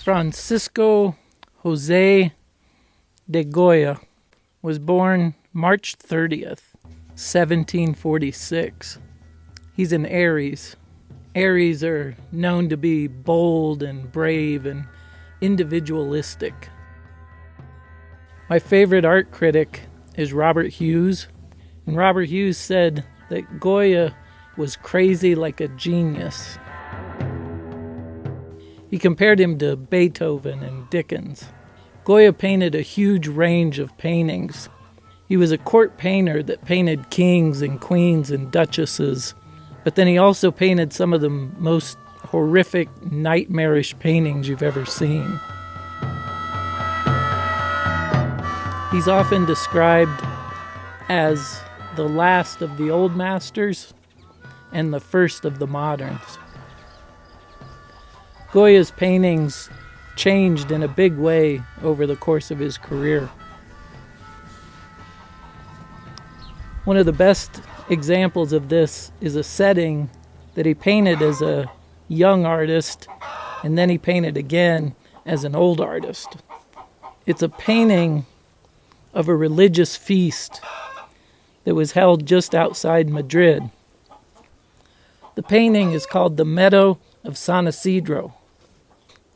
Francisco Jose de Goya was born March 30th, 1746. He's an Aries. Aries are known to be bold and brave and individualistic. My favorite art critic is Robert Hughes, and Robert Hughes said that Goya was crazy like a genius. He compared him to Beethoven and Dickens. Goya painted a huge range of paintings. He was a court painter that painted kings and queens and duchesses, but then he also painted some of the most horrific, nightmarish paintings you've ever seen. He's often described as the last of the old masters and the first of the moderns. Goya's paintings changed in a big way over the course of his career. One of the best examples of this is a setting that he painted as a young artist, and then he painted again as an old artist. It's a painting of a religious feast that was held just outside Madrid. The painting is called The Meadow of San Isidro.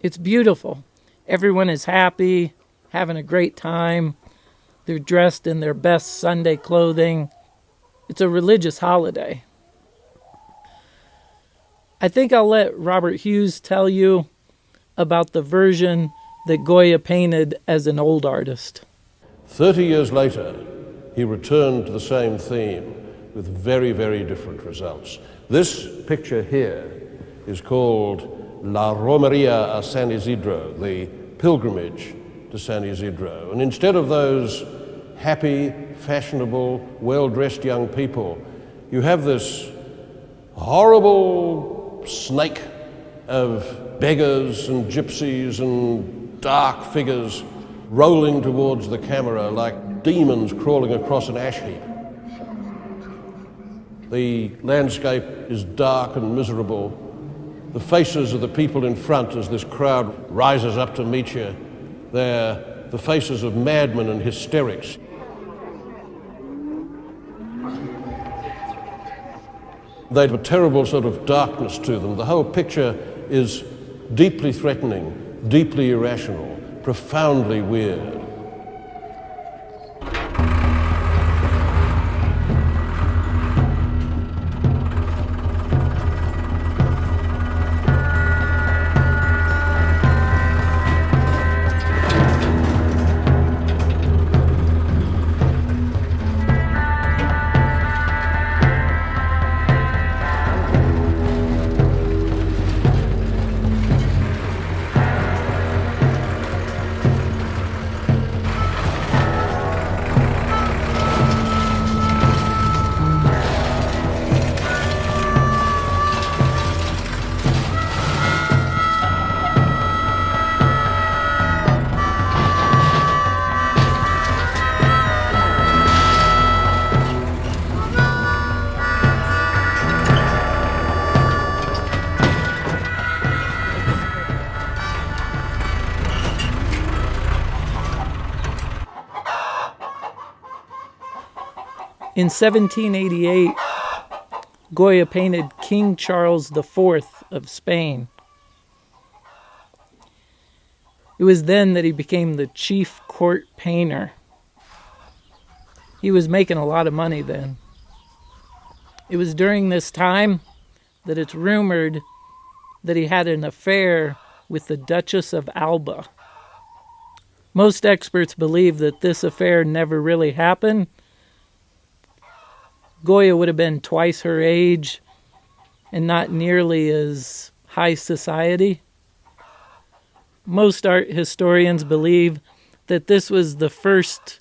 It's beautiful. Everyone is happy, having a great time. They're dressed in their best Sunday clothing. It's a religious holiday. I think I'll let Robert Hughes tell you about the version that Goya painted as an old artist. 30 years later, he returned to the same theme with very, very different results. This picture here is called La Romeria a San Isidro, the pilgrimage to San Isidro. And instead of those happy, fashionable, well-dressed young people, you have this horrible snake of beggars and gypsies and dark figures rolling towards the camera like demons crawling across an ash heap. The landscape is dark and miserable. The faces of the people in front as this crowd rises up to meet you, they're the faces of madmen and hysterics. They have a terrible sort of darkness to them. The whole picture is deeply threatening, deeply irrational, profoundly weird. In 1788, Goya painted King Charles IV of Spain. It was then that he became the chief court painter. He was making a lot of money then. It was during this time that it's rumored that he had an affair with the Duchess of Alba. Most experts believe that this affair never really happened. Goya would have been twice her age and not nearly as high society. Most art historians believe that this was the first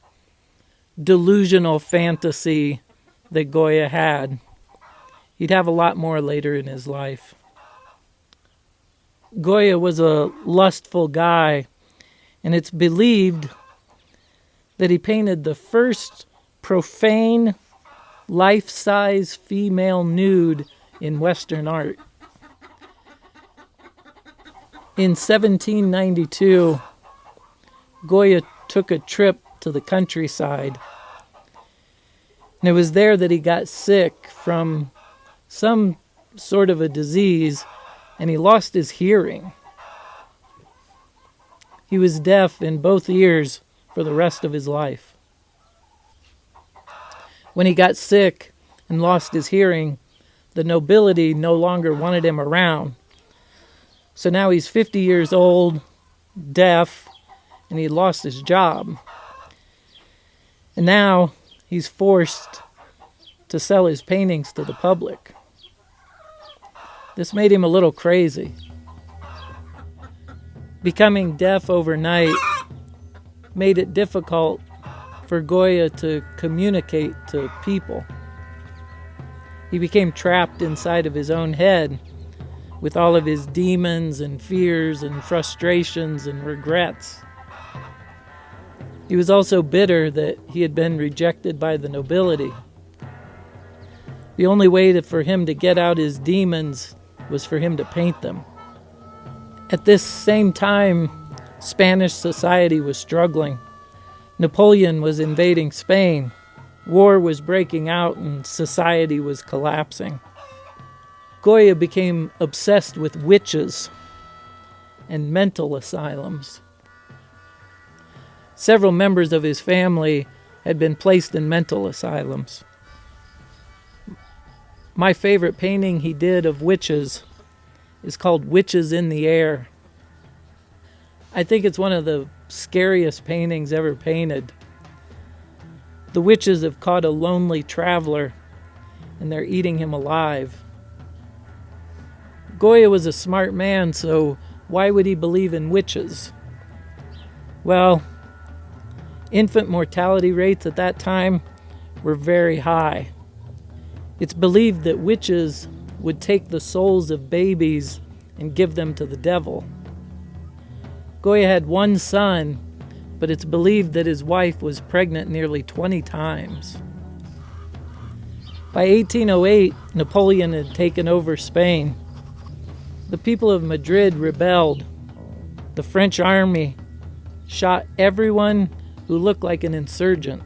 delusional fantasy that Goya had. He'd have a lot more later in his life. Goya was a lustful guy, and it's believed that he painted the first profane life-size female nude in Western art. In 1792, Goya took a trip to the countryside. And it was there that he got sick from some sort of a disease, and he lost his hearing. He was deaf in both ears for the rest of his life. When he got sick and lost his hearing, the nobility no longer wanted him around. So now he's 50 years old, deaf, and he lost his job. And now he's forced to sell his paintings to the public. This made him a little crazy. Becoming deaf overnight made it difficult for Goya to communicate to people. He became trapped inside of his own head with all of his demons and fears and frustrations and regrets. He was also bitter that he had been rejected by the nobility. The only way for him to get out his demons was for him to paint them. At this same time, Spanish society was struggling. Napoleon was invading Spain. War was breaking out and society was collapsing. Goya became obsessed with witches and mental asylums. Several members of his family had been placed in mental asylums. My favorite painting he did of witches is called Witches in the Air. I think it's one of the scariest paintings ever painted. The witches have caught a lonely traveler and they're eating him alive. Goya was a smart man, so why would he believe in witches? Well, infant mortality rates at that time were very high. It's believed that witches would take the souls of babies and give them to the devil. Goya had one son, but it's believed that his wife was pregnant nearly 20 times. By 1808, Napoleon had taken over Spain. The people of Madrid rebelled. The French army shot everyone who looked like an insurgent.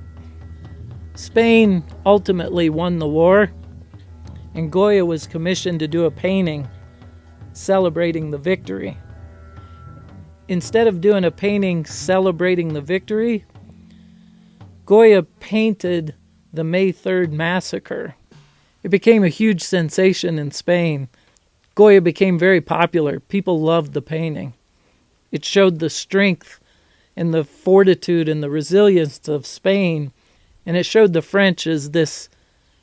Spain ultimately won the war, and Goya was commissioned to do a painting celebrating the victory. Instead of doing a painting celebrating the victory, Goya painted the May 3rd massacre. It became a huge sensation in Spain. Goya became very popular. People loved the painting. It showed the strength and the fortitude and the resilience of Spain, and it showed the French as this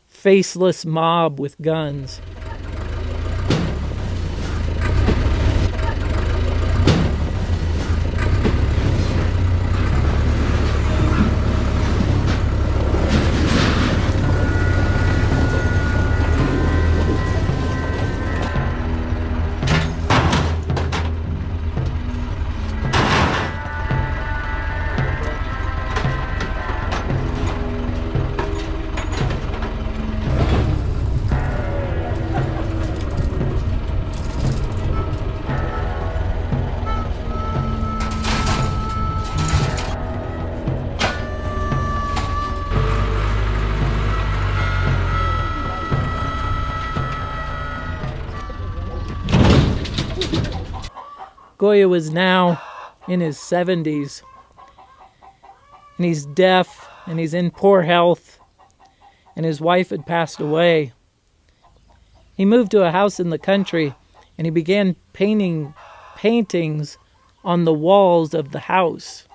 faceless mob with guns. Goya was now in his 70s, and he's deaf, and he's in poor health, and his wife had passed away. He moved to a house in the country, and he began painting paintings on the walls of the house.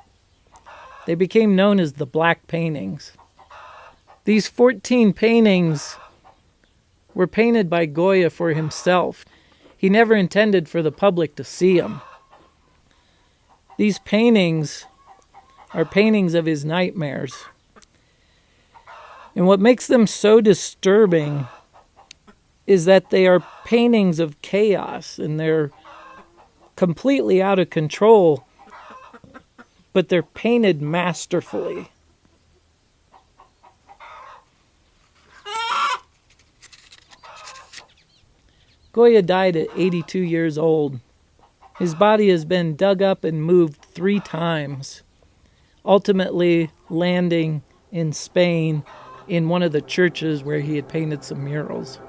They became known as the Black Paintings. These 14 paintings were painted by Goya for himself. He never intended for the public to see them. These paintings are paintings of his nightmares. And what makes them so disturbing is that they are paintings of chaos, and they're completely out of control, but they're painted masterfully. Goya died at 82 years old. His body has been dug up and moved 3 times, ultimately landing in Spain in one of the churches where he had painted some murals.